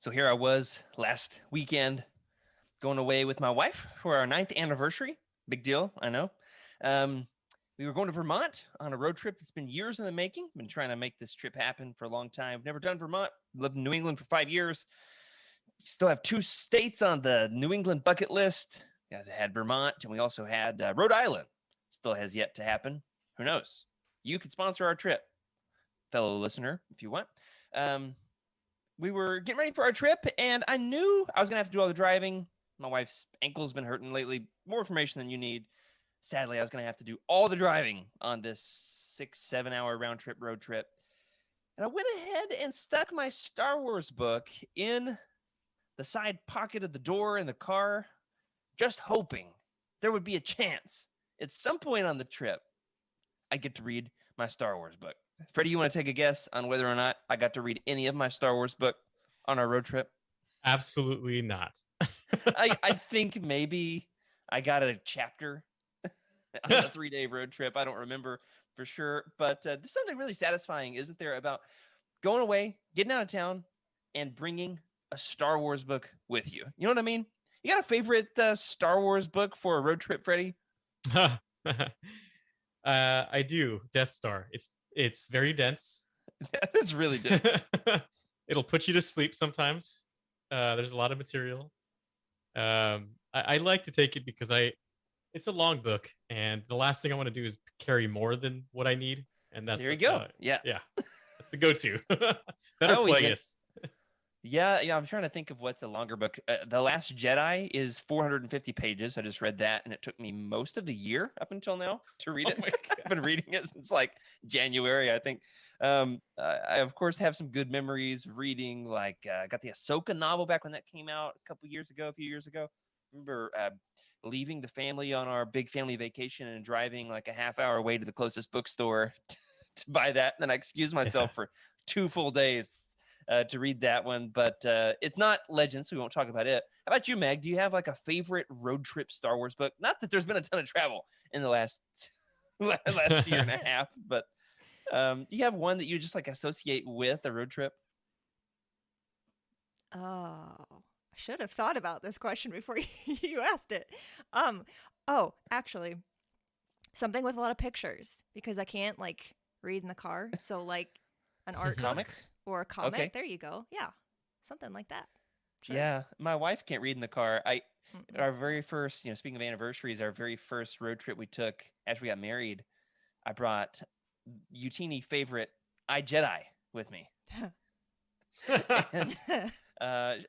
So here I was last weekend going away with my wife for our 9th anniversary. Big deal, I know. We were going to Vermont on a road trip that's been years in the making. Been trying to make this trip happen for a long time. Never done Vermont. Lived in New England for 5 years. Still have 2 states on the New England bucket list. Had Vermont, and we also had Rhode Island. Still has yet to happen. Who knows? You could sponsor our trip, fellow listener, if you want. We were getting ready for our trip, and I knew I was going to have to do all the driving. My wife's ankle's been hurting lately. More information than you need. Sadly, I was going to have to do all the driving on this 6-7 hour round trip road trip. And I went ahead and stuck my Star Wars book in the side pocket of the door in the car, just hoping there would be a chance at some point on the trip I get to read my Star Wars book. Freddy, you want to take a guess on whether or not I got to read any of my Star Wars book on our road trip? Absolutely not. I think maybe I got a chapter on a 3-day road trip. I don't remember for sure, but there's something really satisfying, isn't there, about going away, getting out of town, and bringing a Star Wars book with you. You know what I mean? You got a favorite Star Wars book for a road trip, Freddy? I do. Death Star. It's very dense. That is really dense. It'll put you to sleep sometimes. There's a lot of material. I like to take it because it's a long book, and the last thing I want to do is carry more than what I need. And that's there you go. Yeah. That's the go-to. Better Plagueis. Yeah. I'm trying to think of what's a longer book. The Last Jedi is 450 pages. I just read that, and it took me most of the year up until now to read it. I've been reading it since like January, I think. I of course have some good memories of reading. Like I got the Ahsoka novel back when that came out a few years ago. Remember leaving the family on our big family vacation and driving like a half hour away to the closest bookstore to buy that. And then I excused myself for 2 full days to read that one. But it's not Legends, so we won't talk about it. How about you, Meg? Do you have like a favorite road trip Star Wars book? Not that there's been a ton of travel in the last year and a half, but do you have one that you just like associate with a road trip? Oh, I should have thought about this question before you asked it. Actually, something with a lot of pictures because I can't like read in the car. So like an art comics or a comic. Okay. There you go. Yeah, something like that. Sure. Yeah, my wife can't read in the car. Our very first, speaking of anniversaries, our very first road trip we took after we got married, I brought Youtini favorite Jedi with me. And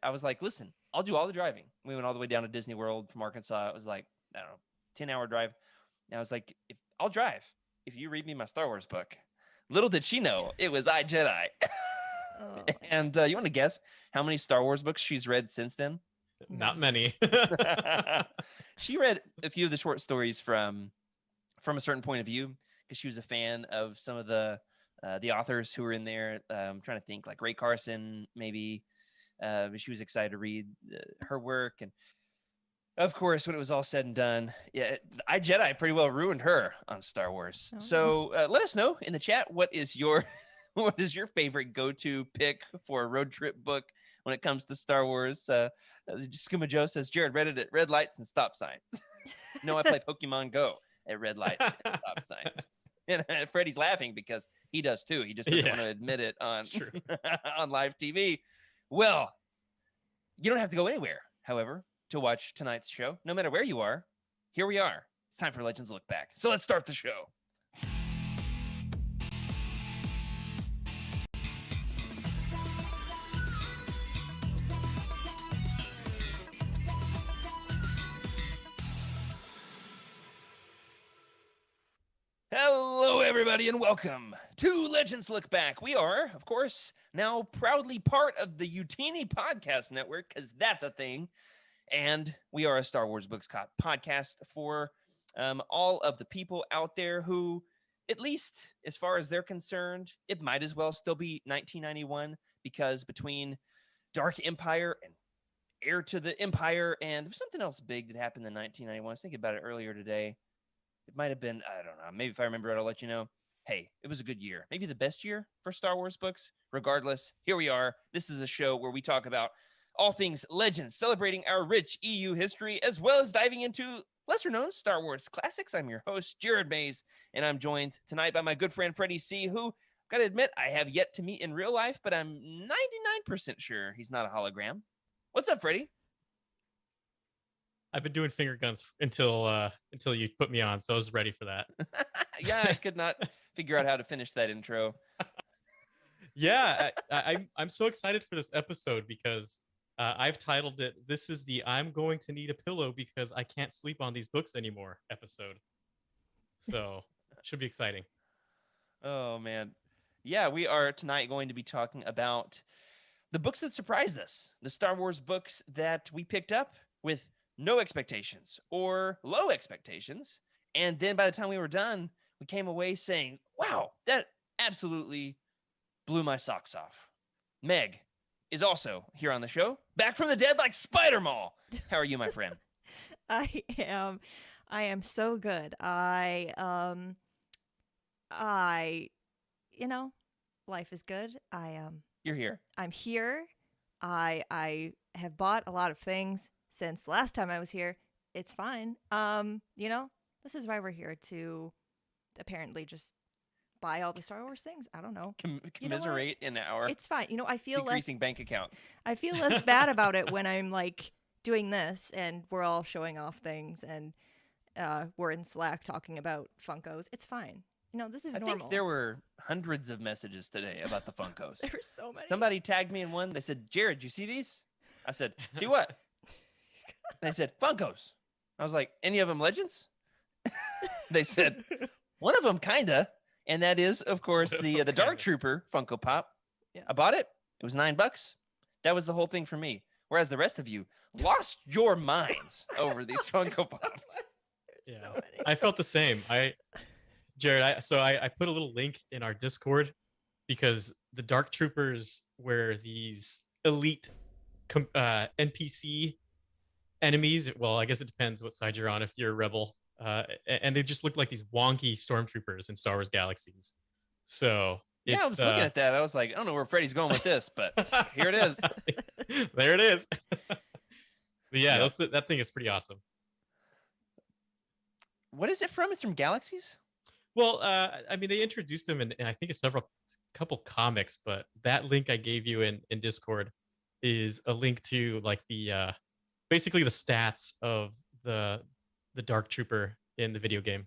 I was like, listen, I'll do all the driving. We went all the way down to Disney World from Arkansas. It was like, I don't know, 10-hour drive. And I was like, I'll drive if you read me my Star Wars book. Little did she know it was Jedi. Oh. And you want to guess how many Star Wars books she's read since then? Not many. She read a few of the short stories from a certain point of view because she was a fan of some of the authors who were in there. I'm trying to think, like Ray Carson, maybe. She was excited to read her work. And of course, when it was all said and done, Jedi pretty well ruined her on Star Wars. Oh. So let us know in the chat, what is your favorite go-to pick for a road trip book when it comes to Star Wars? Skuma Joe says, Jared read it at red lights and stop signs. No, I play Pokemon Go at red lights and stop signs. And Freddy's laughing because he does too. He just doesn't want to admit it on on live TV. Well, you don't have to go anywhere, however, to watch tonight's show. No matter where you are, here we are. It's time for Legends Look Back. So let's start the show. Hello, everybody, and welcome to Legends Look Back. We are, of course, now proudly part of the Youtini podcast network, because that's a thing. And we are a Star Wars Books podcast for all of the people out there who, at least as far as they're concerned, it might as well still be 1991, because between Dark Empire and Heir to the Empire, and something else big that happened in 1991. I was thinking about it earlier today. It might have been, I don't know, maybe if I remember it, I'll let you know. hey, it was a good year. Maybe the best year for Star Wars books. Regardless, here we are. This is a show where we talk about all things Legends, celebrating our rich EU history, as well as diving into lesser-known Star Wars classics. I'm your host, Jared Mays, and I'm joined tonight by my good friend, Freddy C., who, gotta admit, I have yet to meet in real life, but I'm 99% sure he's not a hologram. What's up, Freddy? I've been doing finger guns until you put me on, so I was ready for that. Yeah, I could not figure out how to finish that intro. Yeah, I'm so excited for this episode because I've titled it, "This is the I'm going to need a pillow because I can't sleep on these books anymore" episode. So, should be exciting. Oh, man. Yeah, we are tonight going to be talking about the books that surprised us, the Star Wars books that we picked up with no expectations or low expectations. And then by the time we were done, we came away saying, wow, that absolutely blew my socks off. Meg is also here on the show, back from the dead like Spider-Man. How are you, my friend? I am so good. Life is good. You're here. I'm here. I have bought a lot of things since the last time I was here. It's fine. This is why we're here, to apparently just buy all the Star Wars things. I don't know. Commiserate in our It's fine. I feel decreasing bank accounts. I feel less bad about it when I'm like doing this and we're all showing off things and we're in Slack talking about Funkos. It's fine. This is normal. I think there were hundreds of messages today about the Funkos. There were so many. Somebody tagged me in one. They said, Jared, you see these? I said, see what? They said, Funkos. I was like, any of them Legends? They said, one of them kinda. And that is, of course, the Dark Trooper Funko Pop. Yeah. I bought it. It was $9. That was the whole thing for me. Whereas the rest of you lost your minds over these Funko Pops. Yeah, So many. I felt the same. Jared, I put a little link in our Discord because the Dark Troopers were these elite NPC enemies. Well, I guess it depends what side you're on if you're a rebel. And they just look like these wonky stormtroopers in Star Wars Galaxies. So yeah, I was looking at that. I was like, I don't know where Freddy's going with this, but here it is. There it is. But yeah, that thing is pretty awesome. What is it from? It's from Galaxies? Well, they introduced him in I think a couple comics, but that link I gave you in Discord is a link to like the basically the stats of the Dark Trooper in the video game.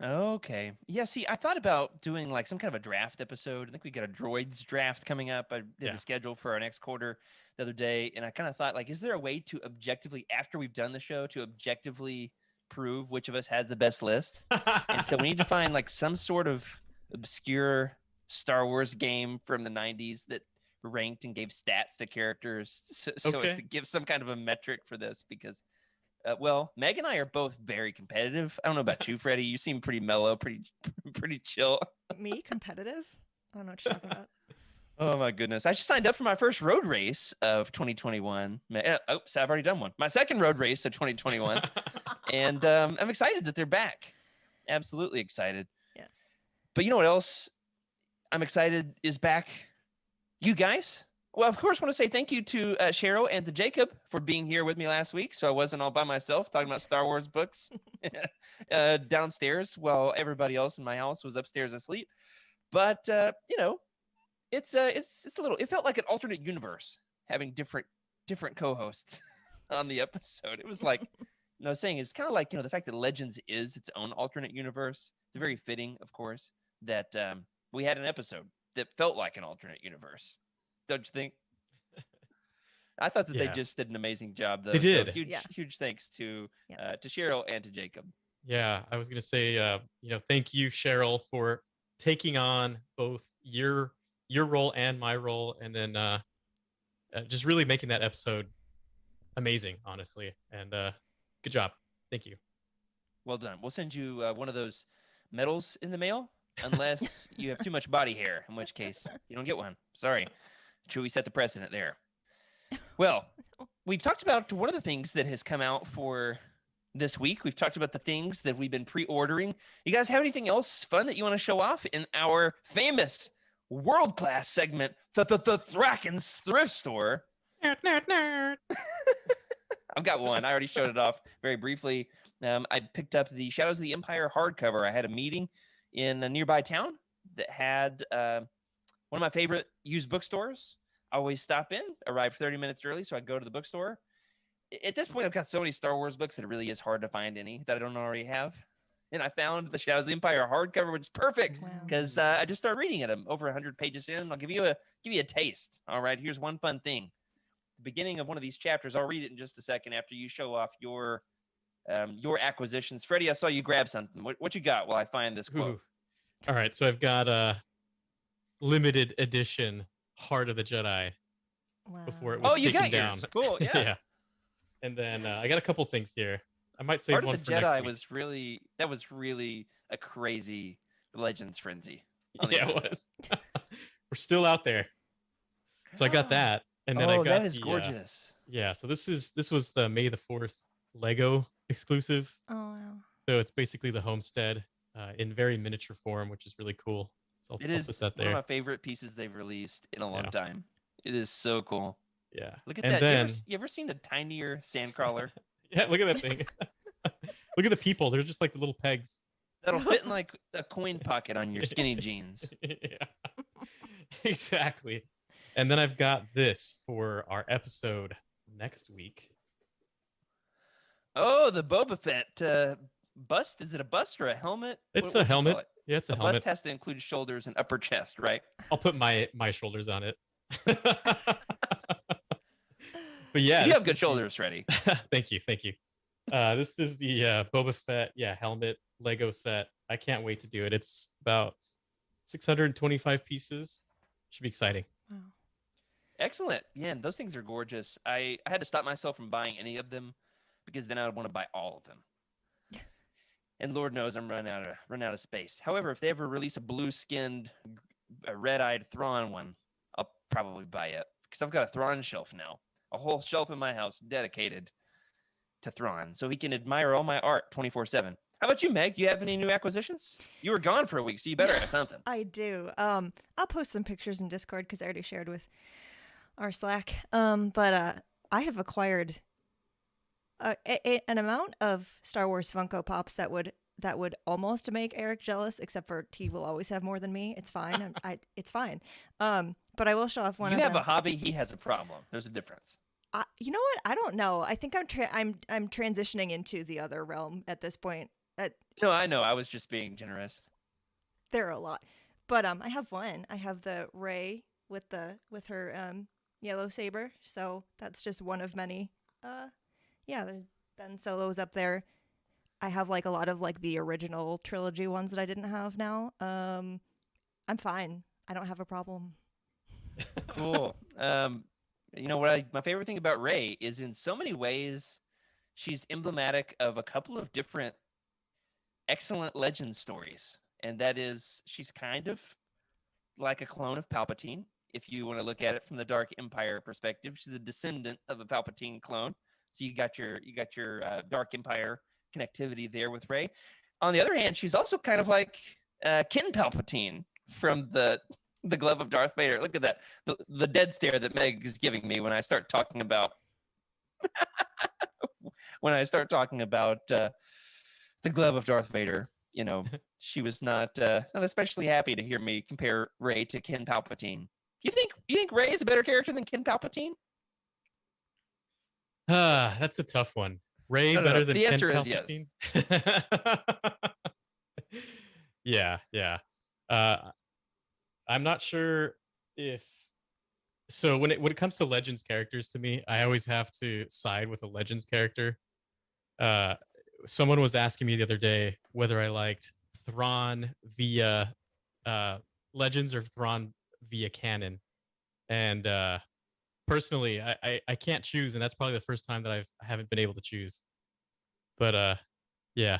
Okay. Yeah, see, I thought about doing like some kind of a draft episode. I think we got a droids draft coming up. I did the schedule for our next quarter the other day, and I kind of thought, like, is there a way to objectively, after we've done the show, to objectively prove which of us has the best list? And so we need to find like some sort of obscure Star Wars game from the 90s that ranked and gave stats to characters so as to give some kind of a metric for this, because Meg and I are both very competitive. I don't know about you, Freddy. You seem pretty mellow, pretty chill. Me? Competitive? I don't know what you're talking about. Oh my goodness. I just signed up for my first road race of 2021. Oops, I've already done one. My second road race of 2021. And I'm excited that they're back. Absolutely excited. Yeah. But you know what else I'm excited is back? You guys. Well, of course, I want to say thank you to Cheryl and to Jacob for being here with me last week, so I wasn't all by myself talking about Star Wars books downstairs while everybody else in my house was upstairs asleep. But it's a little. It felt like an alternate universe having different co-hosts on the episode. It was like, I was saying, it's kind of like the fact that Legends is its own alternate universe. It's very fitting, of course, that we had an episode that felt like an alternate universe. Don't you think? I thought that they just did an amazing job, though. They did. So huge thanks to Cheryl and to Jacob. Yeah, I was gonna say, thank you, Cheryl, for taking on both your role and my role, and then just really making that episode amazing, honestly. And good job. Thank you. Well done. We'll send you one of those medals in the mail, unless you have too much body hair, in which case you don't get one. Sorry. Should we set the precedent there? Well, we've talked about one of the things that has come out for this week. We've talked about the things that we've been pre-ordering. You guys have anything else fun that you want to show off in our famous world-class segment, the Thraken's Thrift Store? Nerd, nerd. I've got one. I already showed it off very briefly. I picked up the Shadows of the Empire hardcover. I had a meeting in a nearby town that had one of my favorite used bookstores. I always stop in, arrive 30 minutes early, so I go to the bookstore. At this point, I've got so many Star Wars books that it really is hard to find any that I don't already have. And I found the Shadows of the Empire hardcover, which is perfect because I just started reading it. I'm over 100 pages in. I'll give you a taste. All right, here's one fun thing. The beginning of one of these chapters, I'll read it in just a second after you show off your acquisitions. Freddie, I saw you grab something. What you got while I find this quote? Ooh. All right, so I've got a limited edition Heart of the Jedi before it was taken got down. Yours. Cool, yeah. Yeah. And then I got a couple things here. I might save Heart one of the for next Jedi week. was really a crazy Legends frenzy. Yeah, it was. We're still out there. So I got that, and then I got that is gorgeous. Yeah, so this was the May the 4th Lego exclusive. Oh wow. So it's basically the homestead in very miniature form, which is really cool. So It I'll is put that one there. of my favorite pieces they've released in a long time. It is so cool. Yeah. Look at and that. Then, you ever seen a tinier sandcrawler? yeah, look at that thing. Look at the people. They're just like the little pegs. That'll fit in like a coin pocket on your skinny jeans. Yeah. Exactly. And then I've got this for our episode next week. Oh, the Boba Fett bust. Is it a bust or a helmet? It's What a do you call helmet. it? Yeah, it's a A helmet. bust has to include shoulders and upper chest, right? I'll put my shoulders on it. But yeah, You have good shoulders, Freddy. Thank you. This is the Boba Fett, helmet Lego set. I can't wait to do it. It's about 625 pieces. Should be exciting. Wow. Excellent. Yeah, and those things are gorgeous. I had to stop myself from buying any of them because then I would want to buy all of them. And Lord knows I'm running out of space. However, if they ever release a blue-skinned, red-eyed Thrawn one, I'll probably buy it because I've got a Thrawn shelf now, a whole shelf in my house dedicated to Thrawn, so he can admire all my art 24/7. How about you, Meg? Do you have any new acquisitions? You were gone for a week, so you better have something. I do. I'll post some pictures in Discord because I already shared with our Slack. But I have acquired an amount of Star Wars Funko Pops that would almost make Eric jealous, except for he will always have more than me. It's fine. It's fine. But I will show off one. You of have them. a hobby. He has a problem. There's a difference. You know what? I don't know. I think I'm transitioning into the other realm at this point. No, I know. I was just being generous. There are a lot, but I have one. I have the Rey with her yellow saber. So that's just one of many. There's Ben Solo's up there. I have like a lot of like the original trilogy ones that I didn't have now. I'm fine. I don't have a problem. Cool. You know what? My favorite thing about Rey is in so many ways, she's emblematic of a couple of different excellent legend stories, and that is she's kind of like a clone of Palpatine. If you want to look at it from the Dark Empire perspective, she's a descendant of a Palpatine clone. So you got your Dark Empire connectivity there with Rey. On the other hand, she's also kind of like Kin Palpatine from the glove of Darth Vader. Look at that, the dead stare that Meg is giving me when I start talking about the glove of Darth Vader. You know, she was not especially happy to hear me compare Rey to Kin Palpatine. You think Rey is a better character than Kin Palpatine? That's a tough one. Rey No. better than The answer Ken is yes. Yeah. I'm not sure if so when it comes to Legends characters, to me, I always have to side with a Legends character. Someone was asking me the other day whether I liked Thrawn via Legends or Thrawn via canon, and personally, I can't choose, and that's probably the first time that I haven't been able to choose. But yeah,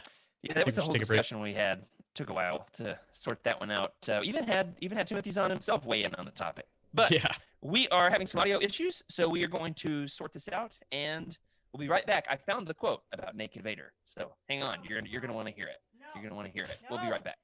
that was a whole discussion we had. Took a while to sort that one out. Even had Timothy Zahn himself weigh in on the topic. But yeah, we are having some audio issues, so we are going to sort this out, and We'll be right back. I found the quote about Naked Vader. So hang on. You're gonna want to hear it. You're gonna want to hear it. We'll be right back.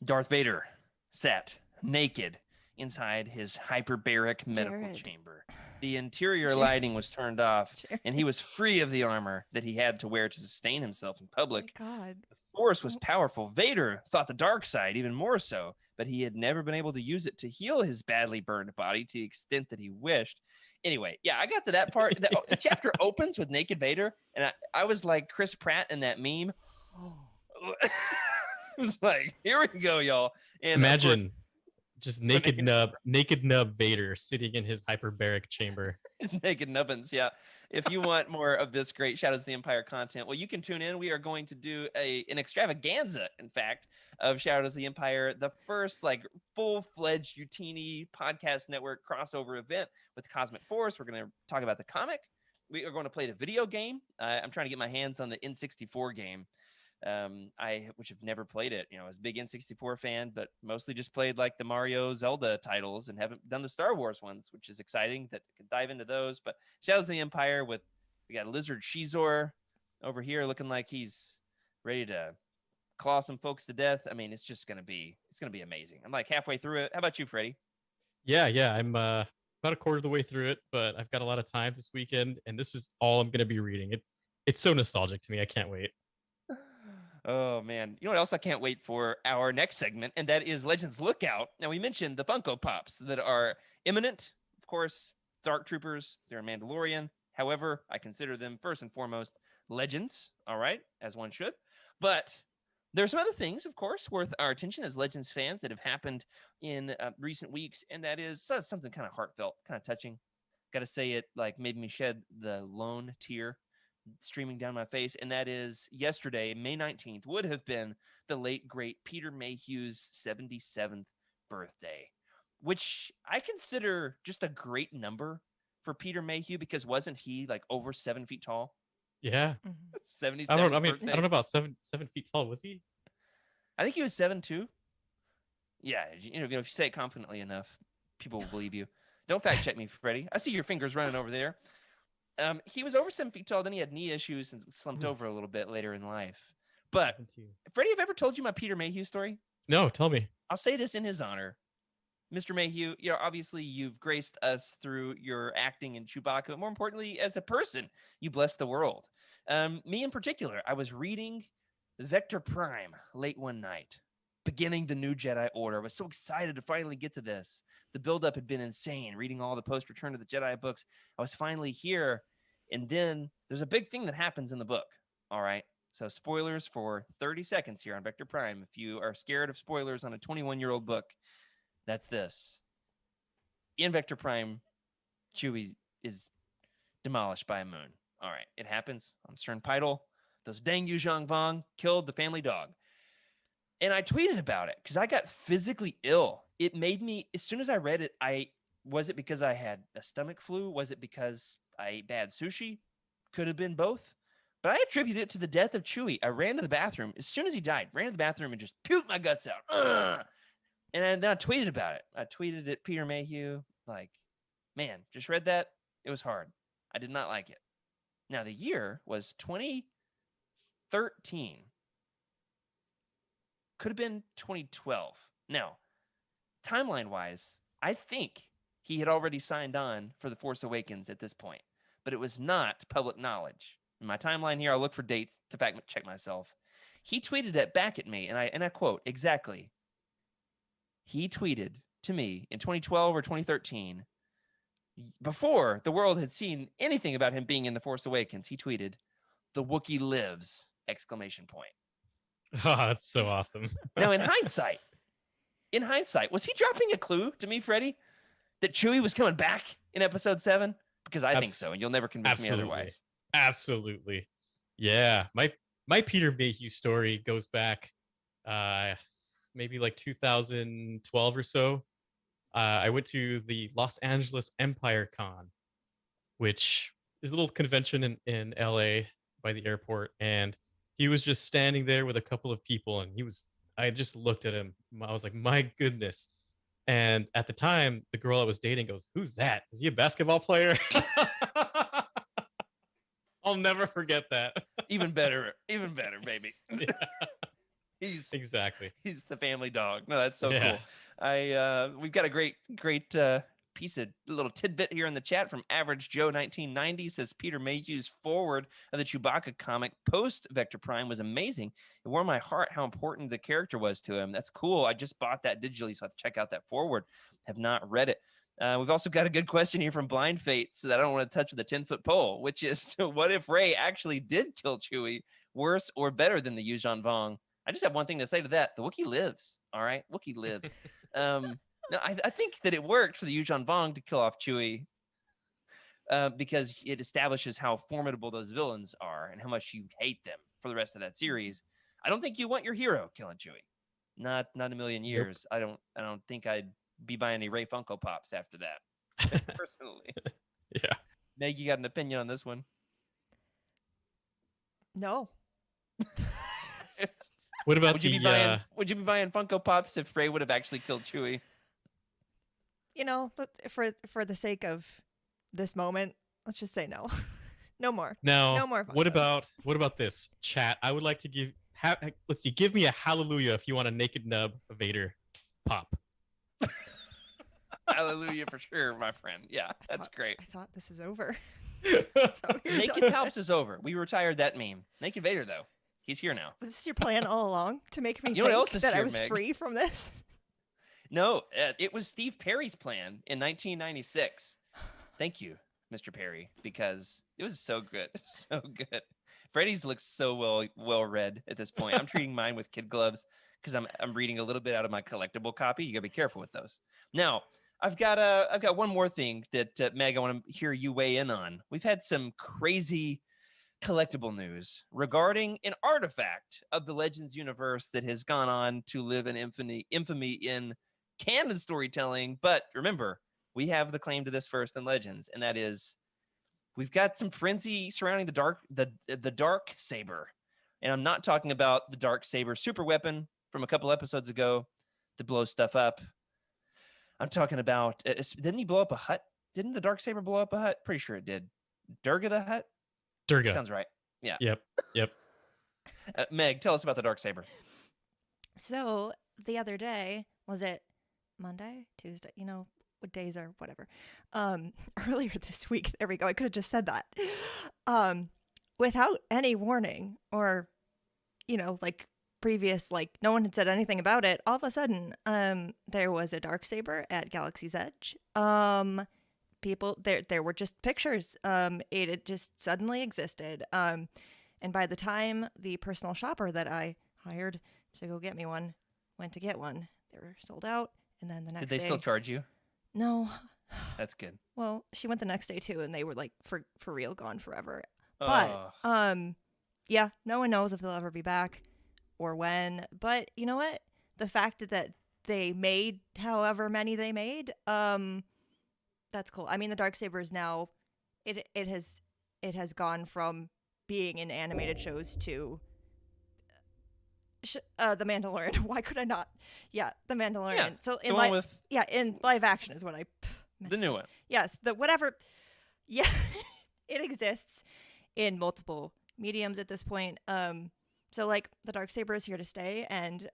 Darth Vader sat naked inside his hyperbaric medical Jared. chamber. The interior Jared. lighting was turned off, Jared. and he was free of the armor that he had to wear to sustain himself in public. Oh my God. The Force was powerful. Vader thought the dark side even more so, but he had never been able to use it to heal his badly burned body to the extent that he wished. Anyway, yeah, I got to that part. The chapter opens with naked Vader, and I was like Chris Pratt in that meme. It was like, here we go, y'all. And Imagine just naked nub Vader sitting in his hyperbaric chamber. His naked nubbins, yeah. If you want more of this great Shadows of the Empire content, well, you can tune in. We are going to do an extravaganza, in fact, of Shadows of the Empire, the first like full-fledged Youtini podcast network crossover event with Cosmic Force. We're going to talk about the comic. We are going to play the video game. I'm trying to get my hands on the N64 game. Which have never played it. I was a big N64 fan, but mostly just played like the Mario, Zelda titles and haven't done the Star Wars ones, which is exciting that I can dive into those. But Shadows of the Empire we got Lizard Shizor over here looking like he's ready to claw some folks to death. I mean, it's going to be amazing. I'm like halfway through it. How about you, Freddy? Yeah. I'm about a quarter of the way through it, but I've got a lot of time this weekend, and this is all I'm going to be reading. It's so nostalgic to me. I can't wait. Oh, man. You know what else I can't wait for? Our next segment, and that is Legends Lookout. Now, we mentioned the Funko Pops that are imminent. Of course, Dark Troopers, they're a Mandalorian. However, I consider them first and foremost Legends, all right, as one should. But there's some other things, of course, worth our attention as Legends fans that have happened in recent weeks, and that is something kind of heartfelt, kind of touching. Got to say it like made me shed the lone tear streaming down my face, and that is yesterday, May 19th, would have been the late, great Peter Mayhew's 77th birthday, which I consider just a great number for Peter Mayhew, because wasn't he like over 7 feet tall? Yeah. 77. I don't know about 7 feet tall. Was he? I think he was 7'2". Yeah, if you say it confidently enough, people will believe you. Don't fact check me, Freddie. I see your fingers running over there. He was over 7 feet tall. Then he had knee issues and slumped over a little bit later in life. But Freddie, have I ever told you my Peter Mayhew story? No, tell me. I'll say this in his honor. Mr. Mayhew, obviously you've graced us through your acting in Chewbacca, but more importantly, as a person, you bless the world. Me in particular, I was reading Vector Prime late one night, beginning the new Jedi Order. I was so excited to finally get to this. The buildup had been insane, reading all the post-Return of the Jedi books. I was finally here, and then there's a big thing that happens in the book, all right? So spoilers for 30 seconds here on Vector Prime. If you are scared of spoilers on a 21-year-old book, that's this. In Vector Prime, Chewie is demolished by a moon. All right, it happens on Cern Pidal. Those dang Yuzhong Vong killed the family dog. And I tweeted about it because I got physically ill. It made me, as soon as I read it, was it because I had a stomach flu? Was it because I ate bad sushi? Could have been both. But I attributed it to the death of Chewie. I ran to the bathroom. As soon as he died, ran to the bathroom and just puked my guts out. Ugh! And then I tweeted about it. I tweeted at Peter Mayhew, like, man, just read that. It was hard. I did not like it. Now, the year was 2013. Could have been 2012. Now, timeline-wise, I think he had already signed on for The Force Awakens at this point, but it was not public knowledge. In my timeline here, I'll look for dates to fact check myself. He tweeted it back at me, and I quote, exactly. He tweeted to me in 2012 or 2013, before the world had seen anything about him being in The Force Awakens. He tweeted, "The Wookiee lives!" exclamation point. Oh, that's so awesome. Now, in hindsight, was he dropping a clue to me, Freddy, that Chewie was coming back in Episode 7? Because I think so, and you'll never convince me otherwise. Absolutely. Yeah. My Peter Mayhew story goes back maybe like 2012 or so. I went to the Los Angeles Empire Con, which is a little convention in LA by the airport. And he was just standing there with a couple of people. And I just looked at him. I was like, my goodness. And at the time, the girl I was dating goes, "Who's that? Is he a basketball player?" I'll never forget that. Even better, baby. Yeah. He's the family dog. No, that's so cool. We've got a great piece of little tidbit here in the chat from Average Joe 1990. Says Peter Mayhew's forward of the Chewbacca comic post Vector Prime was amazing. It warmed my heart how important the character was to him. That's cool. I just bought that digitally, so I have to check out that forward. Have not read it. We've also got a good question here from Blind Fate, so that I don't want to touch with a 10-foot pole, which is, what if Rey actually did kill Chewie? Worse or better than the Yuzhong Vong? I just have one thing to say to that. The Wookiee lives. All right? Wookiee lives. No, I think that it worked for the Yuzhong Vong to kill off Chewie because it establishes how formidable those villains are and how much you hate them for the rest of that series. I don't think you want your hero killing Chewie. Not a million years. Nope. I don't think I'd be buying any Rey Funko Pops after that, personally. Yeah. Meg, you got an opinion on this one? No. What about would you be buying Funko Pops if Rey would have actually killed Chewie? But for the sake of this moment, let's just say no. No more. No more Funkos. What about this? Chat, I would like to give me a hallelujah if you want a naked nub Vader pop. Hallelujah for sure, my friend. Yeah, that's great. I thought this is over. Naked Palps is over. We retired that meme. Naked Vader, though. He's here now. Was this your plan all along to make me You know what else think is that here, I was Meg? free from this? No, it was Steve Perry's plan in 1996. Thank you, Mr. Perry, because it was so good. So good. Freddy's looks so well read at this point. I'm treating mine with kid gloves because I'm reading a little bit out of my collectible copy. You gotta be careful with those. Now, I've got one more thing that Meg, I want to hear you weigh in on. We've had some crazy collectible news regarding an artifact of the Legends universe that has gone on to live in infamy in canon storytelling. But remember, we have the claim to this first in Legends, and that is we've got some frenzy surrounding the dark saber. And I'm not talking about the dark saber super weapon from a couple episodes ago to blow stuff up. I'm talking about, didn't he blow up a hut? Didn't the dark saber blow up a hut? Pretty sure it did. Durga the hut? Durga. Sounds right. Yeah. Yep. Meg, tell us about the dark saber. So the other day, was it Monday, Tuesday? You know what days are whatever. Earlier this week. There we go. I could have just said that. Without any warning or, you know, like previous, like no one had said anything about it. All of a sudden, there was a Darksaber at Galaxy's Edge. People there were just pictures. It just suddenly existed. And by the time the personal shopper that I hired to go get me one went to get one, they were sold out. And then the next day, Did they still charge you? No. That's good. Well, she went the next day too, and they were like for real gone forever. But yeah, no one knows if they'll ever be back or when. But you know what? The fact that they made however many they made, that's cool. I mean, the Darksaber is now, it has gone from being in animated shows to The Mandalorian. Why could I not? Yeah, The Mandalorian. Yeah, so in in live action is what I meant the to new say. one. Yes, the whatever. Yeah, it exists in multiple mediums at this point. So like the Darksaber is here to stay, and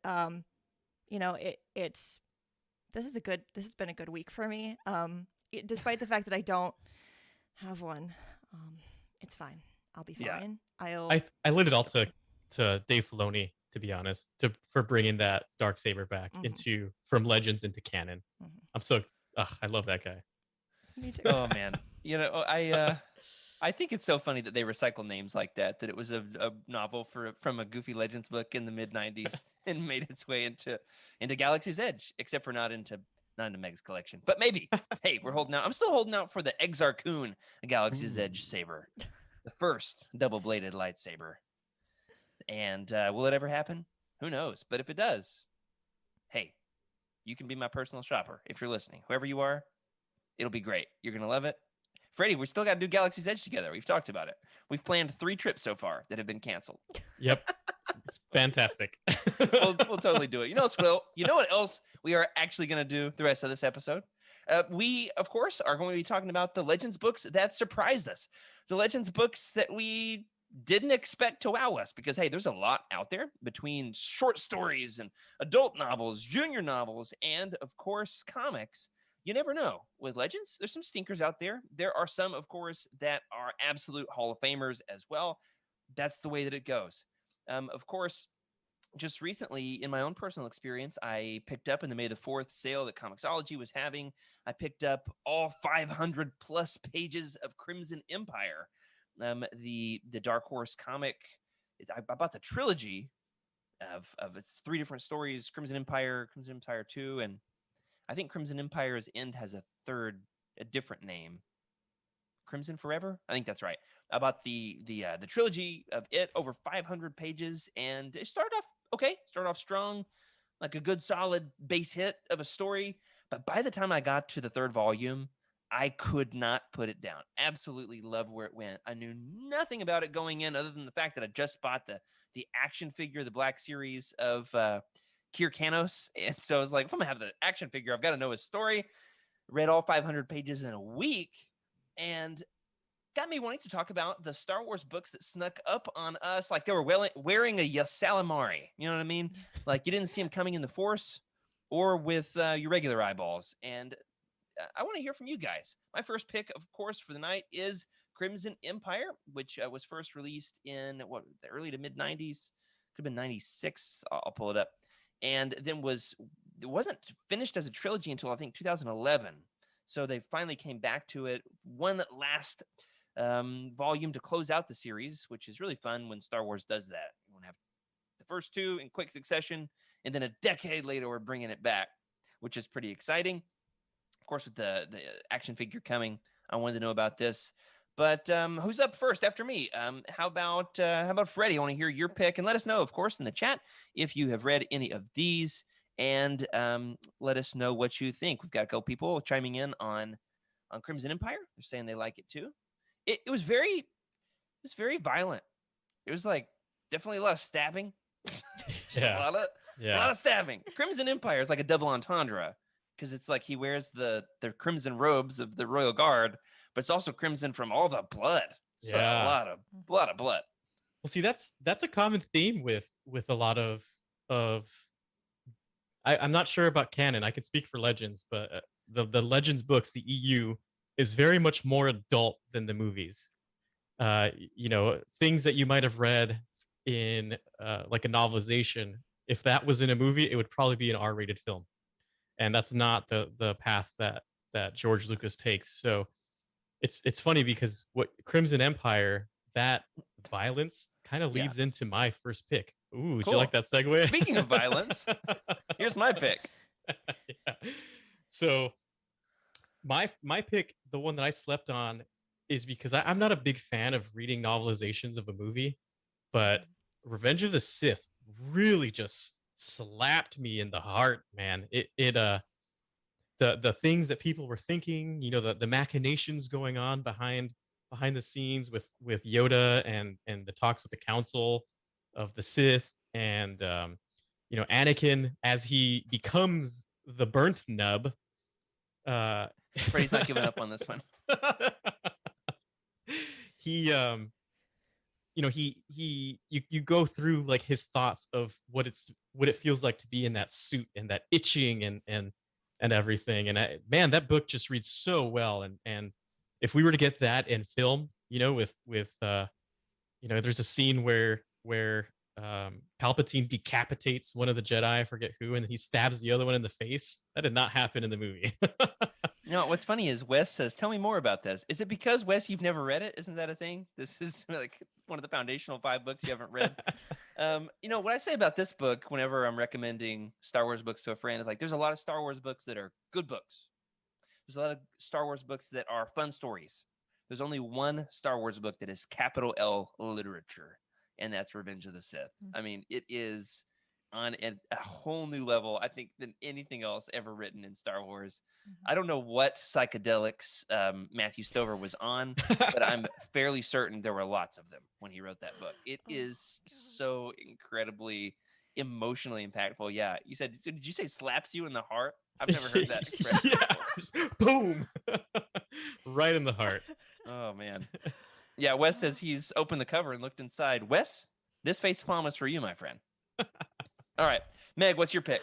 you know, this has been a good week for me. Despite the fact that I don't have one, it's fine. I'll be fine. Yeah. I lend it all to Dave Filoni, to be honest, for bringing that Darksaber back into from Legends into canon. I'm so I love that guy. Me too. Oh man, you know, I think it's so funny that they recycle names like that. That it was a novel from a Goofy Legends book in the mid '90s and made its way into Galaxy's Edge, except for not into Meg's collection. But maybe. Hey, we're holding out. I'm still holding out for the Exarchun Galaxy's Edge saber, the first double-bladed lightsaber. And will it ever happen? Who knows? But if it does, hey, you can be my personal shopper if you're listening. Whoever you are, it'll be great. You're gonna love it. Freddie, we still got to do Galaxy's Edge together. We've talked about it. We've planned 3 trips so far that have been canceled. Yep. It's fantastic. we'll totally do it. You know what else we are actually going to do the rest of this episode? We, of course, are going to be talking about the Legends books that surprised us. The Legends books that we didn't expect to wow us because, hey, there's a lot out there between short stories and adult novels, junior novels, and, of course, comics. You never know. With Legends, there's some stinkers out there. There are some, of course, that are absolute Hall of Famers as well. That's the way that it goes. Of course, just recently, in my own personal experience, I picked up in the May the 4th sale that Comixology was having, I picked up all 500 plus pages of Crimson Empire, the Dark Horse comic. I bought the trilogy of its 3 different stories, Crimson Empire 2, and I think Crimson Empire's End has a different name. Crimson Forever? I think that's right. I bought the trilogy of it, over 500 pages, and it started off strong, like a good solid base hit of a story. But by the time I got to the 3rd volume, I could not put it down. Absolutely love where it went. I knew nothing about it going in other than the fact that I just bought the action figure, the Black Series of Kier Kanos. And so I was like, if I'm going to have the action figure, I've got to know his story. Read all 500 pages in a week and got me wanting to talk about the Star Wars books that snuck up on us. Like they were wearing a Ysalamari. You know what I mean? Like you didn't see him coming in the Force or with your regular eyeballs. And I want to hear from you guys. My first pick, of course, for the night is Crimson Empire, which was first released in the early to mid 90s. Could have been 96. I'll pull it up. And then it wasn't finished as a trilogy until I think 2011. So they finally came back to it. One last volume to close out the series, which is really fun when Star Wars does that. You want to have the first 2 in quick succession, and then a decade later we're bringing it back, which is pretty exciting. Of course, with the action figure coming, I wanted to know about this. But who's up first after me? How about Freddy? I want to hear your pick, and let us know, of course, in the chat if you have read any of these, and let us know what you think. We've got a couple people chiming in on Crimson Empire. They're saying they like it too. It was very violent. It was like definitely a lot of stabbing. Yeah. A lot of stabbing. Crimson Empire is like a double entendre because it's like he wears the crimson robes of the Royal Guard, but it's also crimson from all the blood. So Yeah. a lot of blood. Well, see, that's a common theme with a lot of I'm not sure about canon. I can speak for Legends, but the Legends books, the EU, is very much more adult than the movies. Things that you might have read in like a novelization, if that was in a movie, it would probably be an R-rated film, and that's not the path that George Lucas takes. So it's funny because what Crimson Empire, that violence kind of Yeah. leads into my first pick. Ooh, would you Cool. like that segue? Speaking of violence, here's my pick. Yeah. So my pick, the one that I slept on, is because I'm not a big fan of reading novelizations of a movie, but Revenge of the Sith really just slapped me in the heart, man. The things that people were thinking, the machinations going on behind the scenes with Yoda and the talks with the Council of the Sith, and Anakin as he becomes the burnt nub. Freddy's not giving up on this one. He you go through like his thoughts of what it feels like to be in that suit and that itching and everything. And man, that book just reads so well. And if we were to get that in film, with there's a scene where Palpatine decapitates one of the Jedi, I forget who, and he stabs the other one in the face. That did not happen in the movie. What's funny is Wes says, "Tell me more about this." Is it because, Wes, you've never read it? Isn't that a thing? This is like one of the foundational 5 books you haven't read. What I say about this book whenever I'm recommending Star Wars books to a friend is like, there's a lot of Star Wars books that are good books. There's a lot of Star Wars books that are fun stories. There's only one Star Wars book that is capital L literature, and that's Revenge of the Sith. I mean, it is on a whole new level, I think, than anything else ever written in Star Wars. I don't know what psychedelics Matthew Stover was on, but I'm fairly certain there were lots of them when he wrote that book. It is so incredibly emotionally impactful. Yeah, did you say slaps you in the heart? I've never heard that expression before. Boom. Right in the heart. Oh, man. Yeah, Wes says he's opened the cover and looked inside. Wes, this facepalm is for you, my friend. All right. Meg, what's your pick?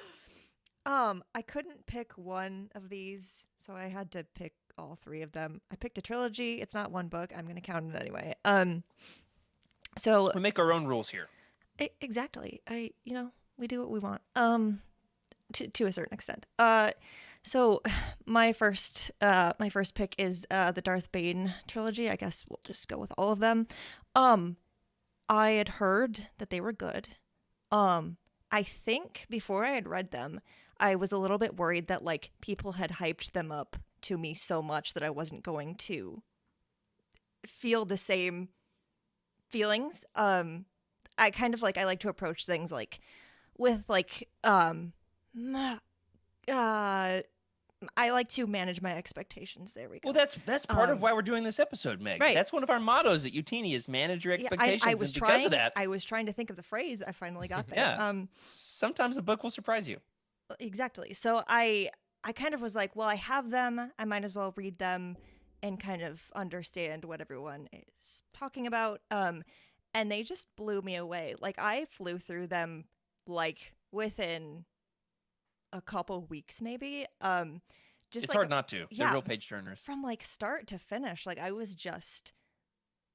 I couldn't pick one of these, so I had to pick all 3 of them. I picked a trilogy. It's not one book. I'm going to count it anyway. So we make our own rules here. Exactly. We do what we want. To a certain extent. So my first pick is the Darth Bane trilogy. I guess we'll just go with all of them. I had heard that they were good. I think before I had read them, I was a little bit worried that like people had hyped them up to me so much that I wasn't going to feel the same feelings. I kind of I like to approach things like with I like to manage my expectations. There we go. Well, that's part of why we're doing this episode, Meg. Right. That's one of our mottos at Youtini is manage your expectations. I was and because of that, I was trying to think of the phrase. I finally got there. Yeah. Sometimes the book will surprise you. Exactly. So I kind of was like, well, I have them. I might as well read them and kind of understand what everyone is talking about. And they just blew me away. Like I flew through them like within a couple weeks, maybe. Just it's hard not to. Yeah, they're real page turners. From like start to finish, like I was just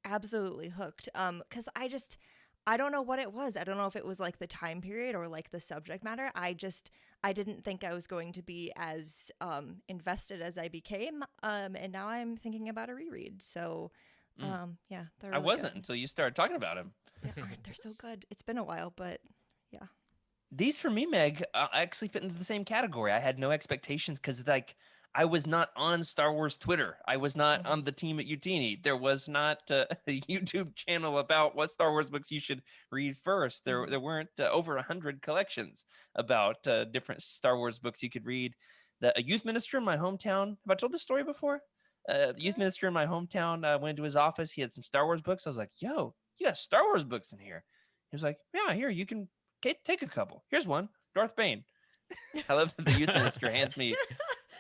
absolutely hooked. Because I don't know what it was. I don't know if it was like the time period or like the subject matter. I didn't think I was going to be as invested as I became. And now I'm thinking about a reread. So, yeah, they're really I wasn't good. Until you started talking about them. Yeah, they're so good. It's been a while, but yeah. These for me, Meg, actually fit into the same category. I had no expectations because I was not on Star Wars Twitter. I was not on the team at Youtini. There was not a YouTube channel about what Star Wars books you should read first. There weren't over 100 collections about different Star Wars books you could read. A youth minister in my hometown. Have I told this story before? The youth minister in my hometown went into his office. He had some Star Wars books. I was like, yo, you got Star Wars books in here. He was like, yeah, here, you can take a couple. Here's one, Darth Bane. I love that the youth minister hands me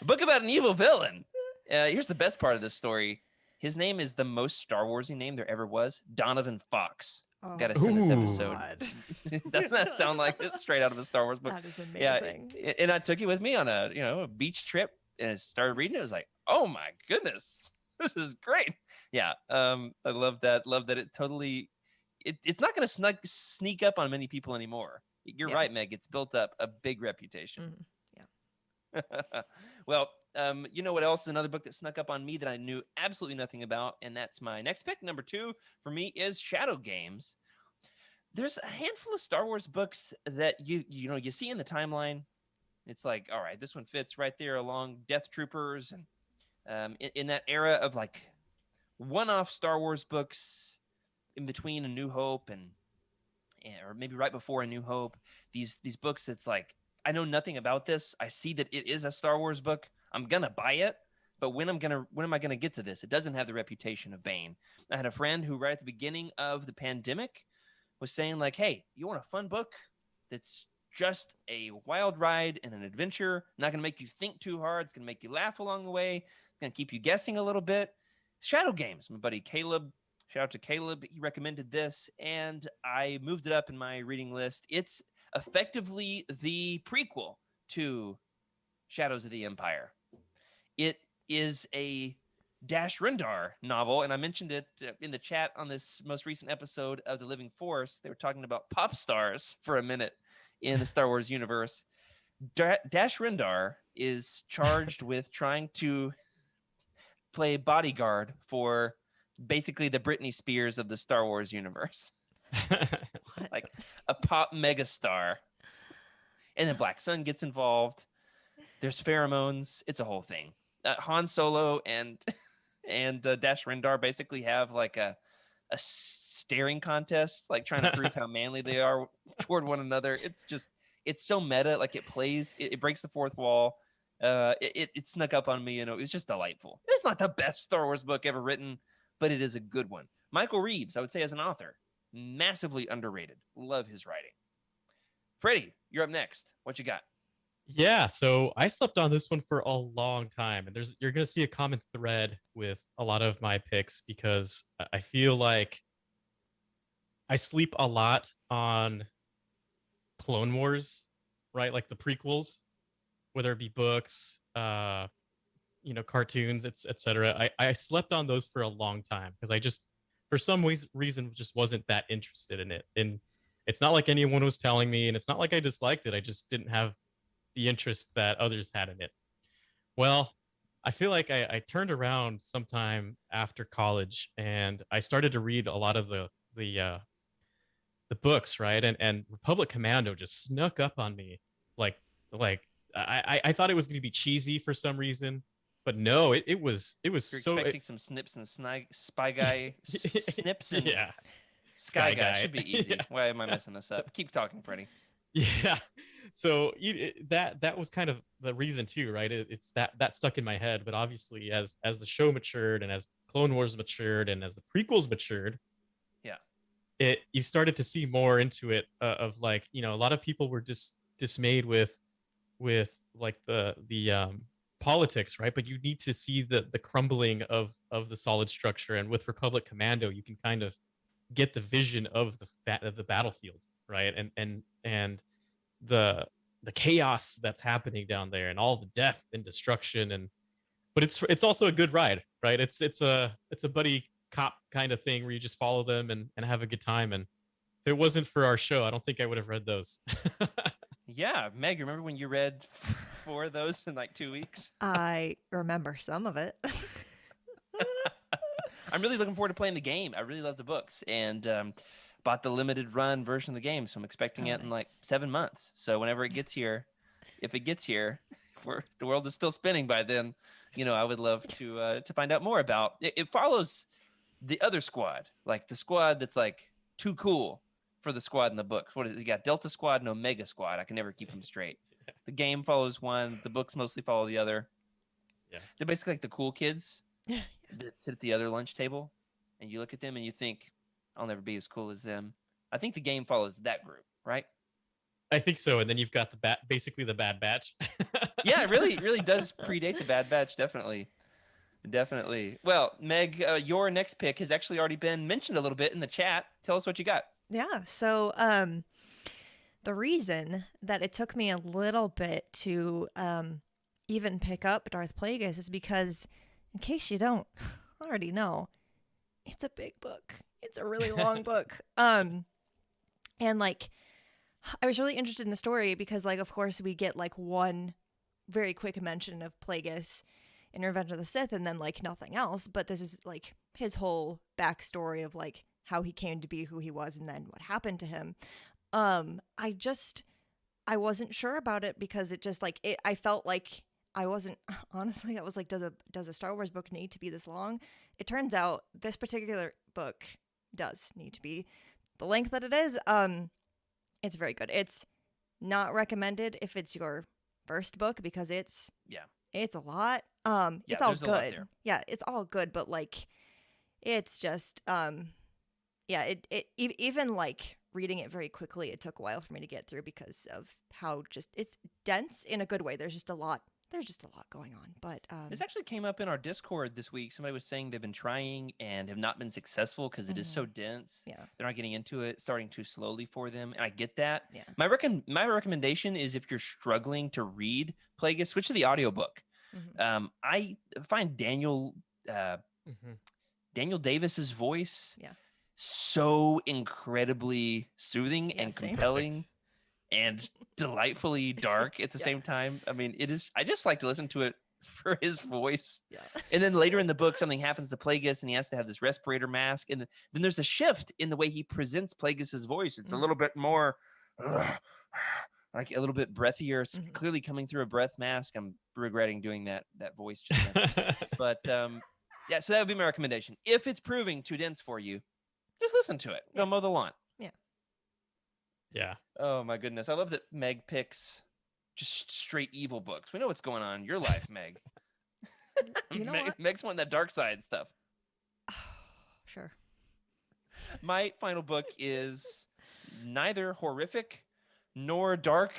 a book about an evil villain. Here's the best part of this story. His name is the most Star Warsy name there ever was, Donovan Fox. Oh, Got to send this Ooh. episode. God. Doesn't that sound like it's straight out of a Star Wars book? That is Yeah, amazing. and I took it with me on a beach trip and started reading it. I was like, oh my goodness, this is great. Yeah, I love that. Love that it totally. It's not going to sneak up on many people anymore. You're Yeah. right, Meg. It's built up a big reputation. Yeah. Well, you know what else is another book that snuck up on me that I knew absolutely nothing about, and that's my next pick. Number 2 for me is Shadow Games. There's a handful of Star Wars books that you see in the timeline. It's like, all right, this one fits right there along Death Troopers, and in that era of like one-off Star Wars books in between A New Hope and or maybe right before A New Hope. These books, it's like, I know nothing about this. I see that it is a Star Wars book. I'm gonna buy it, but when am I gonna get to this? It doesn't have the reputation of Bane. I had a friend who right at the beginning of the pandemic was saying like, hey, you want a fun book that's just a wild ride and an adventure, not gonna make you think too hard, it's gonna make you laugh along the way, it's gonna keep you guessing a little bit. Shadow Games. My buddy Caleb, shout out to Caleb, he recommended this and I moved it up in my reading list. It's effectively the prequel to Shadows of the Empire. It is a Dash Rendar novel, and I mentioned it in the chat on this most recent episode of The Living Force. They were talking about pop stars for a minute in the Star Wars universe. Dash Rendar is charged with trying to play bodyguard for basically the Britney Spears of the Star Wars universe. Like a pop megastar. And then Black Sun gets involved. There's pheromones. It's a whole thing. Han Solo and Dash Rendar basically have like a staring contest, like trying to prove how manly they are toward one another. It's so meta. Like it breaks the fourth wall. It snuck up on me, and it was just delightful. It's not the best Star Wars book ever written, but it is a good one. Michael Reeves, I would say, as an author, massively underrated. Love his writing. Freddy, you're up next. What you got? Yeah, so I slept on this one for a long time, and you're gonna see a common thread with a lot of my picks because I feel like I sleep a lot on Clone Wars, right? Like the prequels, whether it be books, cartoons, etc. I slept on those for a long time because I just, for some reason, just wasn't that interested in it. And it's not like anyone was telling me, and it's not like I disliked it. I just didn't have the interest that others had in it. Well, I feel like I turned around sometime after college and I started to read a lot of the books, right? And Republic Commando just snuck up on me. Like I thought it was going to be cheesy for some reason, but no, it was You're so expecting some snips and spy guy snips and yeah. Sky Sky guy Guy. should be easy. Yeah. Why am I messing this up? Keep talking, Freddy. Yeah. So that was kind of the reason too, right? It's that stuck in my head. But obviously, as the show matured and as Clone Wars matured and as the prequels matured, yeah, you started to see more into it. Of like, a lot of people were just dismayed with like the politics, right? But you need to see the crumbling of the solid structure. And with Republic Commando, you can kind of get the vision of the battlefield, right? And the chaos that's happening down there and all the death and destruction. But it's also a good ride, right? It's a buddy cop kind of thing where you just follow them and have a good time. And if it wasn't for our show, I don't think I would have read those. Yeah, Meg, remember when you read 4 of those in like 2 weeks? I remember some of it. I'm really looking forward to playing the game. I really love the books and bought the limited run version of the game, so I'm expecting it in like 7 months. So whenever it gets here, if it gets here, if the world is still spinning by then, I would love to find out more about it. It follows the other squad, like the squad that's like too cool for the squad in the books. What is it? You got Delta Squad and Omega Squad. I can never keep them straight. The game follows one. The books mostly follow the other. Yeah. They're basically like the cool kids Yeah. that sit at the other lunch table, and you look at them and you think, I'll never be as cool as them. I think the game follows that group, right? I think so. And then you've got basically the Bad Batch. Yeah, it really does predate the Bad Batch, definitely. Definitely. Well, Meg, your next pick has actually already been mentioned a little bit in the chat. Tell us what you got. Yeah. So, the reason that it took me a little bit to even pick up Darth Plagueis is because, in case you don't already know, it's a big book. It's a really long book. And like, I was really interested in the story because, like, of course, we get like one very quick mention of Plagueis in Revenge of the Sith, and then like nothing else. But this is like his whole backstory of like how he came to be who he was, and then what happened to him. I wasn't sure about it because it just like I felt like I wasn't honestly. I was like, does a Star Wars book need to be this long? It turns out this particular book does need to be the length that it is. It's very good. It's not recommended if it's your first book because it's a lot. It's all good. Yeah, it's all good, but like it's just even like reading it very quickly, it took a while for me to get through because of how just it's dense in a good way. There's just a lot going on. But this actually came up in our Discord this week. Somebody was saying they've been trying and have not been successful because it is so dense. Yeah, they're not getting into it, starting too slowly for them, and I get that. Yeah, my recommendation is if you're struggling to read Plagueis, switch to the audiobook. I find Daniel Davis's voice so incredibly soothing and compelling and delightfully dark at the same time. I mean, it is. I just like to listen to it for his voice. Yeah. And then later in the book, something happens to Plagueis, and he has to have this respirator mask. And then there's a shift in the way he presents Plagueis's voice. It's a little bit more, like a little bit breathier. It's clearly coming through a breath mask. I'm regretting doing that voice just then. But yeah, so that would be my recommendation. If it's proving too dense for you, just listen to it. Go mow the lawn. Yeah. Oh my goodness. I love that Meg picks just straight evil books. We know what's going on in your life, Meg. You know what? Meg's one that dark side stuff. Sure. My final book is neither horrific nor dark.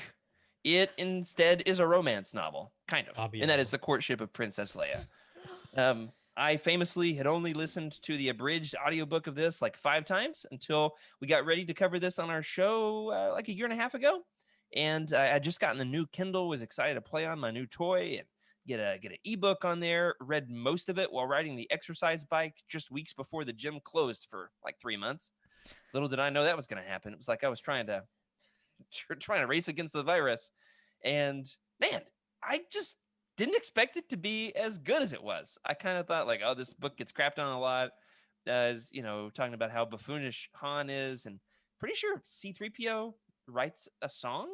It instead is a romance novel, kind of. And that is The Courtship of Princess Leia. I famously had only listened to the abridged audiobook of this like 5 times until we got ready to cover this on our show like a year and a half ago. And I just gotten the new Kindle, was excited to play on my new toy and get an ebook on there. Read most of it while riding the exercise bike just weeks before the gym closed for like 3 months. Little did I know that was going to happen. It was like I was trying to race against the virus. And man, I just didn't expect it to be as good as it was. I kind of thought like, oh, this book gets crapped on a lot, as talking about how buffoonish Han is, and pretty sure C-3PO writes a song.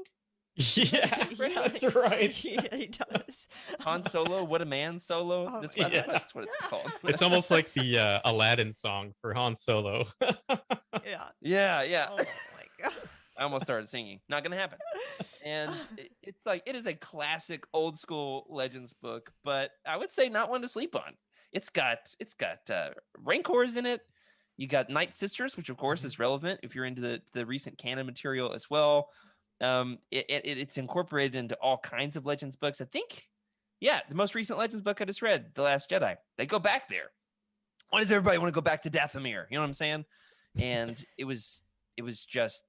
Yeah, that's right. Yeah, he does. Han Solo, What a Man Solo. Oh, That's what it's called. It's almost like the Aladdin song for Han Solo. Yeah. Oh my god. I almost started singing. Not gonna happen. And it's like, it is a classic old school Legends book, but I would say not one to sleep on. It's got Rancors in it. You got Night Sisters, which of course is relevant if you're into the recent canon material as well. It's incorporated into all kinds of Legends books. I think, the most recent Legends book I just read, The Last Jedi, they go back there. Why does everybody want to go back to Dathomir? You know what I'm saying? And it was just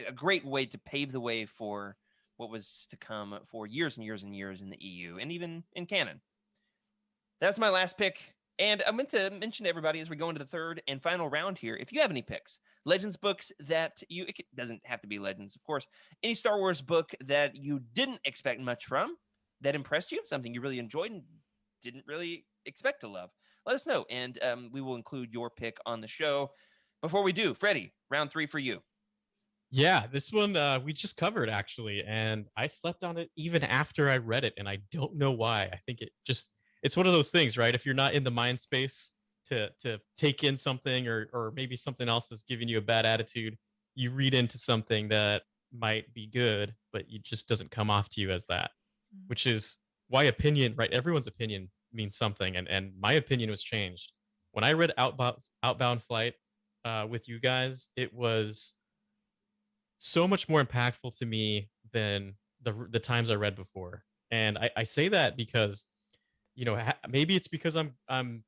a great way to pave the way for what was to come for years and years and years in the EU and even in canon. That's my last pick. And I meant to mention to everybody as we go into the third and final round here, if you have any picks, Legends books that it doesn't have to be Legends, of course, any Star Wars book that you didn't expect much from, that impressed you, something you really enjoyed and didn't really expect to love, let us know. And we will include your pick on the show. Before we do, Freddy, round 3 for you. Yeah, this one we just covered actually, and I slept on it even after I read it, and I don't know why. I think it's one of those things, right? If you're not in the mind space to take in something, or maybe something else is giving you a bad attitude, you read into something that might be good, but it just doesn't come off to you as that, which is why opinion, right? Everyone's opinion means something, and my opinion was changed when I read Outbound Flight with you guys. It was so much more impactful to me than the times I read before. And I say that because maybe it's because I'm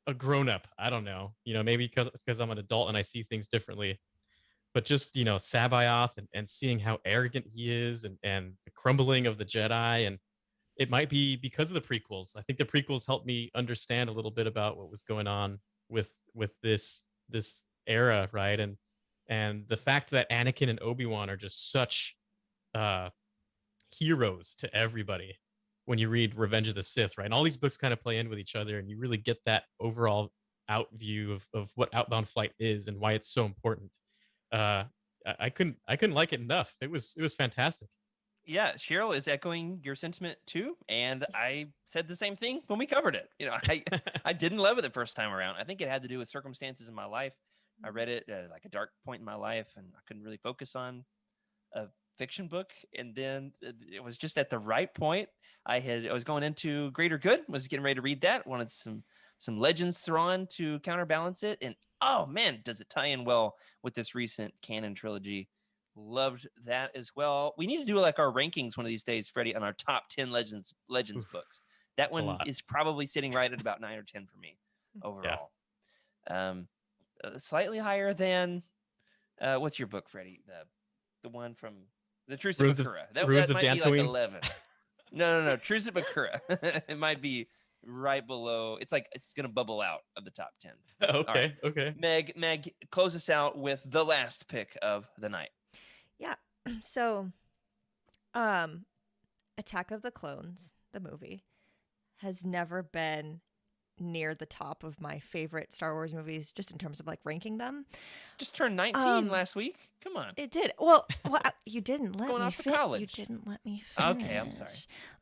a grown up. I don't know. Maybe because I'm an adult and I see things differently. But just Sabayoth and seeing how arrogant he is and the crumbling of the Jedi, and it might be because of the prequels. I think the prequels helped me understand a little bit about what was going on with this era, right? And the fact that Anakin and Obi-Wan are just such uh heroes to everybody when you read Revenge of the Sith, right? And all these books kind of play in with each other, and you really get that overall out view of what Outbound Flight is and why it's so important. Uh, I couldn't like it enough. It was fantastic. Yeah, Cheryl is echoing your sentiment too, and I said the same thing when we covered it. I didn't love it the first time around. I think it had to do with circumstances in my life. I read it like a dark point in my life, and I couldn't really focus on a fiction book. And then it was just at the right point. I was going into Greater Good, was getting ready to read that. Wanted some Legends thrown to counterbalance it, and oh man, does it tie in well with this recent canon trilogy. Loved that as well. We need to do like our rankings one of these days, Freddie, on our top 10 Legends Oof, books. That a one lot. is probably sitting right at about 9 or 10 for me overall. Slightly higher than what's your book, Freddie? The one from the Truce of Bakura. That Ruins of might be like Dantooine. 11. No. Truce of Bakura. It might be right below. It's like it's gonna bubble out of the top 10. Okay, okay. Meg, close us out with the last pick of the night. Yeah. So, Attack of the Clones, the movie, has never been near the top of my favorite Star Wars movies, just in terms of like ranking them. Just turned 19 last week. Come on. It did. Well, you didn't let going me off to college. You didn't let me finish. Okay, I'm sorry.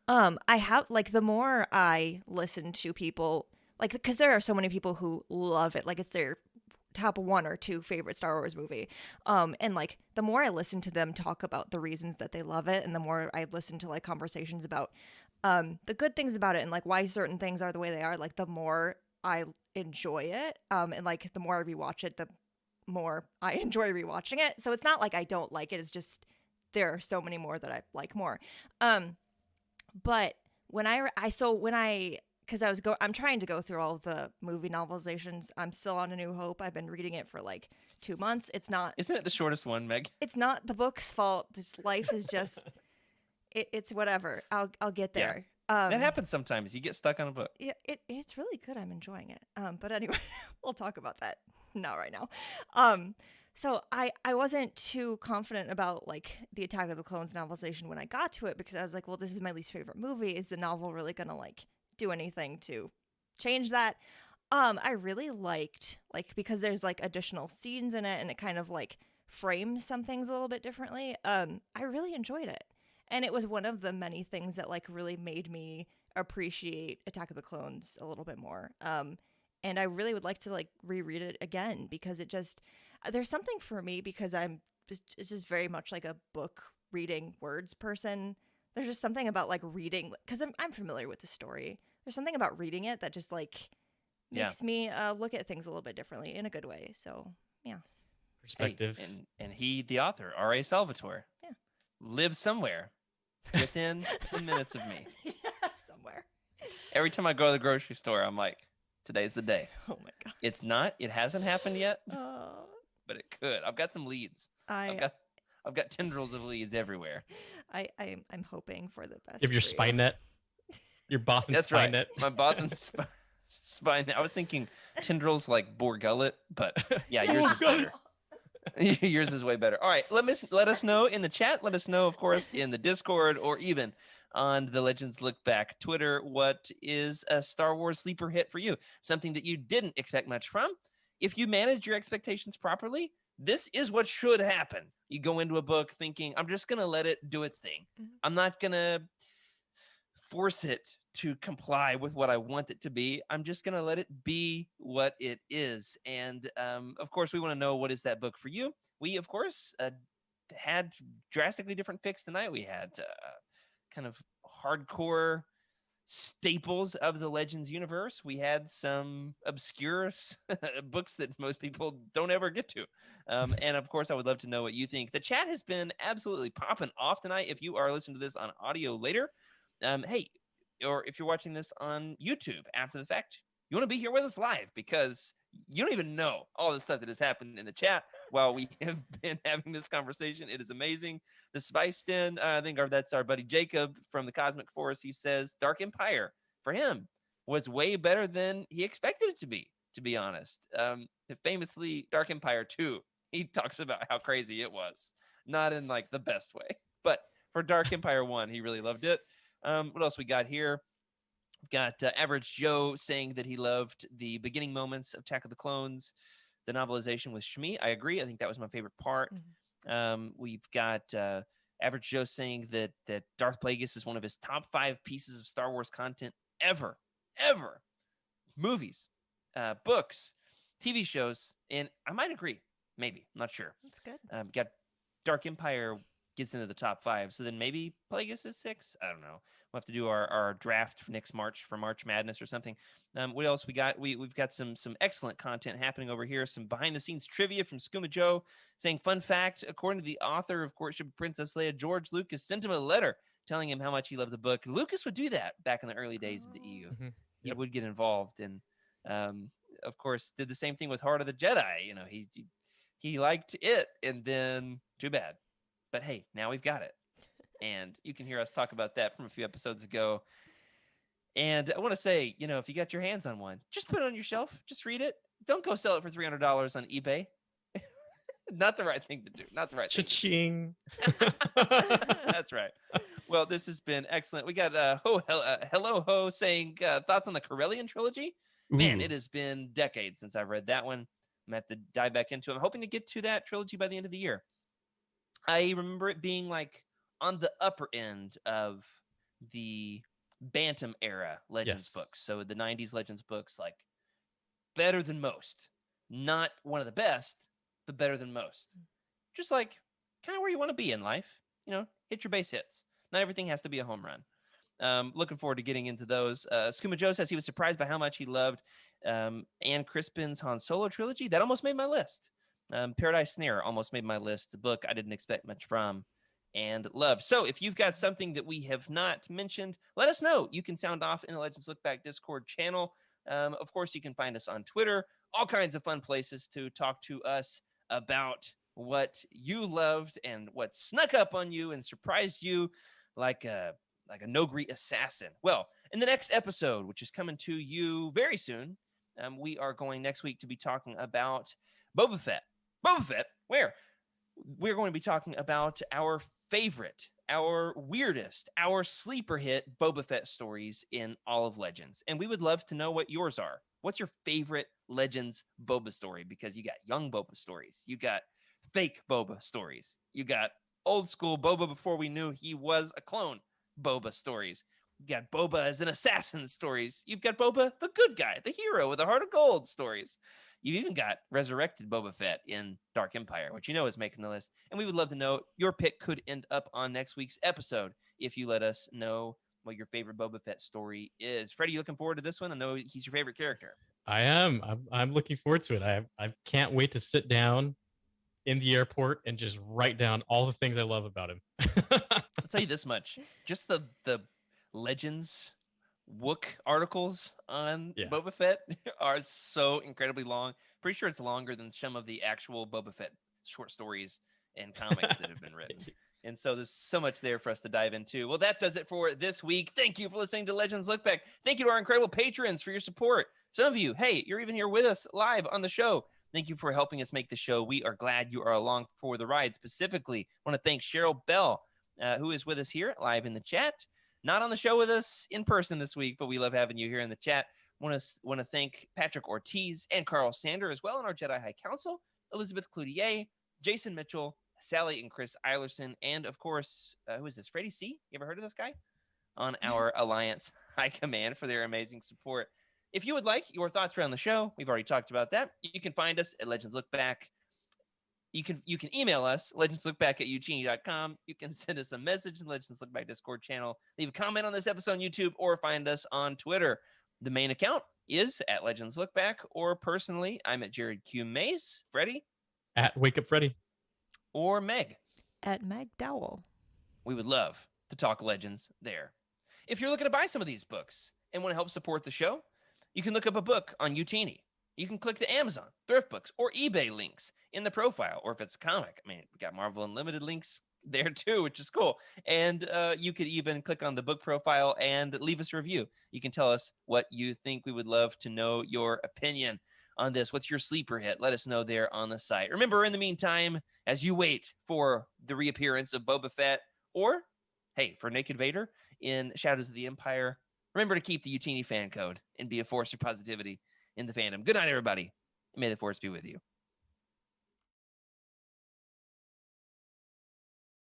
I have like the more I listen to people, like, because there are so many people who love it, like it's their top 1 or 2 favorite Star Wars movie. And like the more I listen to them talk about the reasons that they love it, and the more I listen to like conversations about the good things about it and like why certain things are the way they are, like the more I enjoy it. And like the more I rewatch it, the more I enjoy rewatching it. So it's not like I don't like it. It's just there are so many more that I like more. But when I'm trying to go through all the movie novelizations. I'm still on A New Hope. I've been reading it for like 2 months. Isn't it the shortest one, Meg? It's not the book's fault. This life is just it's whatever. I'll get there. That happens sometimes. You get stuck on a book. Yeah, it's really good. I'm enjoying it. But anyway, we'll talk about that. Not right now. So I wasn't too confident about like the Attack of the Clones novelization when I got to it, because I was like, well, this is my least favorite movie. Is the novel really gonna like do anything to change that? I really liked, like, because there's like additional scenes in it and it kind of like frames some things a little bit differently. I really enjoyed it. And it was one of the many things that like really made me appreciate Attack of the Clones a little bit more. And I really would like to like reread it again, because it just, there's something for me, because it's just very much like a book reading words person. There's just something about like reading, because I'm familiar with the story. There's something about reading it that just like makes me look at things a little bit differently in a good way. So yeah. Perspective. Hey, and he, the author, R.A. Salvatore, lives somewhere within 10 minutes of me. Yeah, somewhere. Every time I go to the grocery store, I'm like, today's the day. Oh my God. It's not. It hasn't happened yet, but it could. I've got some leads. I've got tendrils of leads everywhere. I'm hoping for the best. You have your spine net. Your Bothan That's spine right. net. My Bothan spine. I was thinking tendrils like boar gullet, but yeah, yours is better. Yours is way better. All right, let us know in the chat. Let us know, of course, in the Discord, or even on the Legends Lookback Twitter, what is a Star Wars sleeper hit for you? Something that you didn't expect much from. If you manage your expectations properly, this is what should happen. You go into a book thinking, I'm just going to let it do its thing. Mm-hmm. I'm not going to force it to comply with what I want it to be. I'm just going to let it be what it is. And of course, we want to know, what is that book for you? We, of course, had drastically different picks tonight. We had kind of hardcore staples of the Legends universe. We had some obscure books that most people don't ever get to. And of course, I would love to know what you think. The chat has been absolutely popping off tonight. If you are listening to this on audio later, hey, or if you're watching this on YouTube after the fact, you want to be here with us live because you don't even know all the stuff that has happened in the chat while we have been having this conversation. It is amazing. The Spice Den, I think that's our buddy Jacob from the Cosmic Force. He says Dark Empire for him was way better than he expected it to be honest. Famously, Dark Empire 2, he talks about how crazy it was. Not in like the best way, but for Dark Empire 1, he really loved it. What else we got here? We've got Average Joe saying that he loved the beginning moments of Attack of the Clones, the novelization with Shmi. I agree. I think that was my favorite part. We've got Average Joe saying that Darth Plagueis is one of his top 5 pieces of Star Wars content ever. Movies, books, TV shows, and I might agree. Maybe. I'm not sure. That's good. Got Dark Empire gets into the top 5. So then maybe Plagueis is 6. I don't know. We'll have to do our draft for next March for March Madness or something. What else we got? We've got some excellent content happening over here. Some behind the scenes trivia from Skooma Joe saying, fun fact, according to the author of Courtship of Princess Leia, George Lucas sent him a letter telling him how much he loved the book. Lucas would do that back in the early days of the EU. Mm-hmm. He would get involved and of course did the same thing with Heart of the Jedi. You know, he liked it, and then too bad. But hey, now we've got it. And you can hear us talk about that from a few episodes ago. And I want to say, you know, if you got your hands on one, just put it on your shelf. Just read it. Don't go sell it for $300 on eBay. Not the right thing to do. Not the right Cha-ching. That's right. Well, this has been excellent. We got Hello Ho saying thoughts on the Corellian trilogy. Man, it has been decades since I've read that one. I'm going to have to dive back into it. I'm hoping to get to that trilogy by the end of the year. I remember it being like on the upper end of the Bantam era Legends books. So the 90s Legends books, like better than most. Not one of the best, but better than most. Just like kind of where you want to be in life. You know, hit your base hits. Not everything has to be a home run. Looking forward to getting into those. Skooma Joe says he was surprised by how much he loved Anne Crispin's Han Solo trilogy. That almost made my list. Paradise Snare almost made my list. A book I didn't expect much from and love. So if you've got something that we have not mentioned, let us know. You can sound off in the Legends Lookback Discord channel. Of course, you can find us on Twitter. All kinds of fun places to talk to us about what you loved and what snuck up on you and surprised you like a no-greet assassin. Well, in the next episode, which is coming to you very soon, we are going next week to be talking about Boba Fett. Boba Fett, where? We're going to be talking about our favorite, our weirdest, our sleeper hit Boba Fett stories in all of Legends. And we would love to know what yours are. What's your favorite Legends Boba story? Because you got young Boba stories. You got fake Boba stories. You got old school Boba before we knew he was a clone Boba stories. You got Boba as an assassin stories. You've got Boba, the good guy, the hero with a heart of gold stories. You even got resurrected Boba Fett in Dark Empire, which you know is making the list. And we would love to know your pick could end up on next week's episode if you let us know what your favorite Boba Fett story is. Freddie, you looking forward to this one? I know he's your favorite character. I am. I'm looking forward to it. I can't wait to sit down in the airport and just write down all the things I love about him. I'll tell you this much. Just the Legends Wook articles on Boba Fett are so incredibly long. Pretty sure it's longer than some of the actual Boba Fett short stories and comics that have been written. And so there's so much there for us to dive into. Well, that does it for this week. Thank you for listening to Legends Look Back. Thank you to our incredible patrons for your support. Some of you, hey, you're even here with us live on the show. Thank you for helping us make the show. We are glad you are along for the ride. Specifically, I want to thank Cheryl Bell, who is with us here live in the chat. Not on the show with us in person this week, but we love having you here in the chat. Want to thank Patrick Ortiz and Carl Sander as well in our Jedi High Council, Elizabeth Cloutier, Jason Mitchell, Sally and Chris Eilerson, and of course, who is this? Freddie C. You ever heard of this guy? On our Alliance High Command for their amazing support. If you would like your thoughts around the show, we've already talked about that. You can find us at Legends Look Back. You can email us, legendslookback@youtini.com. You can send us a message in the Legends Look Back Discord channel. Leave a comment on this episode on YouTube or find us on Twitter. The main account is at Legends Look Back, or personally, I'm at Jared Q. Mace. Freddie? At Wake Up Freddy. Or Meg? At Meg Dowell. We would love to talk Legends there. If you're looking to buy some of these books and want to help support the show, you can look up a book on Youtini. You can click the Amazon, Thrift Books, or eBay links in the profile, or if it's a comic, I mean, we got Marvel Unlimited links there too, which is cool. And you could even click on the book profile and leave us a review. You can tell us what you think. We would love to know your opinion on this. What's your sleeper hit? Let us know there on the site. Remember, in the meantime, as you wait for the reappearance of Boba Fett, or, hey, for Naked Vader in Shadows of the Empire, remember to keep the Youtini fan code and be a force of positivity in the fandom. Good night, everybody. May the force be with you.